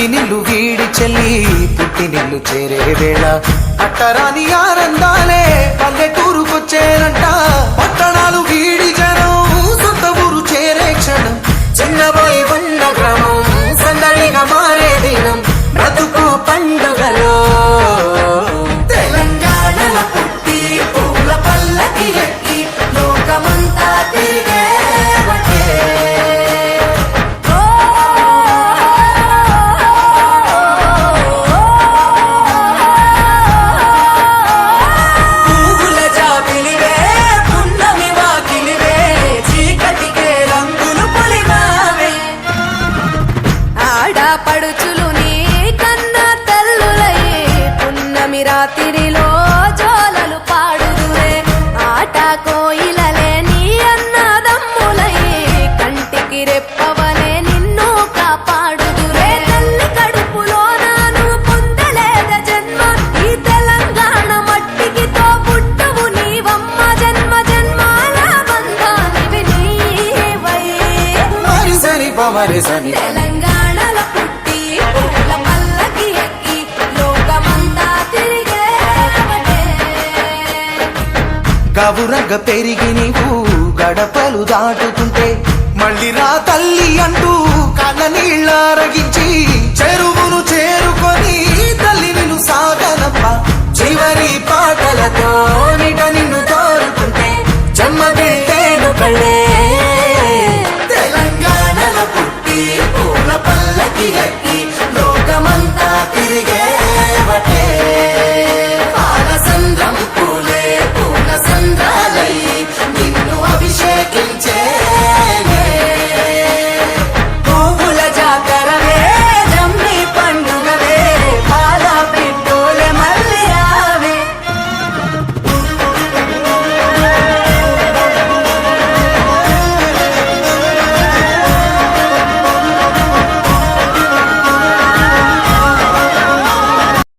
మెట్టినిల్లు వీడి చెల్లి పుట్టినిల్లు చేరే వేళ అట్టరాని ఆనందాలే పల్లెటూరుకొచ్చేనంట. పట్టణాలు వీడి జనం సొంత ఊరు చేరే క్షణం చిన్నబోయి ఉన్న గ్రామం సందడిగా మారే దినం బ్రతుకు పండుగలో తెలంగాణల పుట్టి పూల పల్లకి ఎక్కి లోకమంతా తిరిగే పడుచులు నీ కన్నా తల్లులయ్యే పున్నమి రాత్రిలో జోలలు పాడుదురే ఆట కోయిలలే నీ అన్నదమ్ములయ్యే కంటికి రెప్పవలే నిన్ను కాపాడుదురే తల్లి కడుపులో నాను పొందలేద జన్మ ఈ తెలంగాణ మట్టికి తో పుట్టవు నీవమ్మ జన్మ జన్మాల బంధానివి నీవై మరిసని పమరిసని తెలంగాణల పుట్టి పూల పల్లకి ఎక్కి లోకమంతా తిరిగే గవురగ పెరిగి నీవు గడపలు దాటుతుంటే మళ్ళీ రా తల్లి అంటూ కళ్ళ నీళ్ళ రగించి చెరువు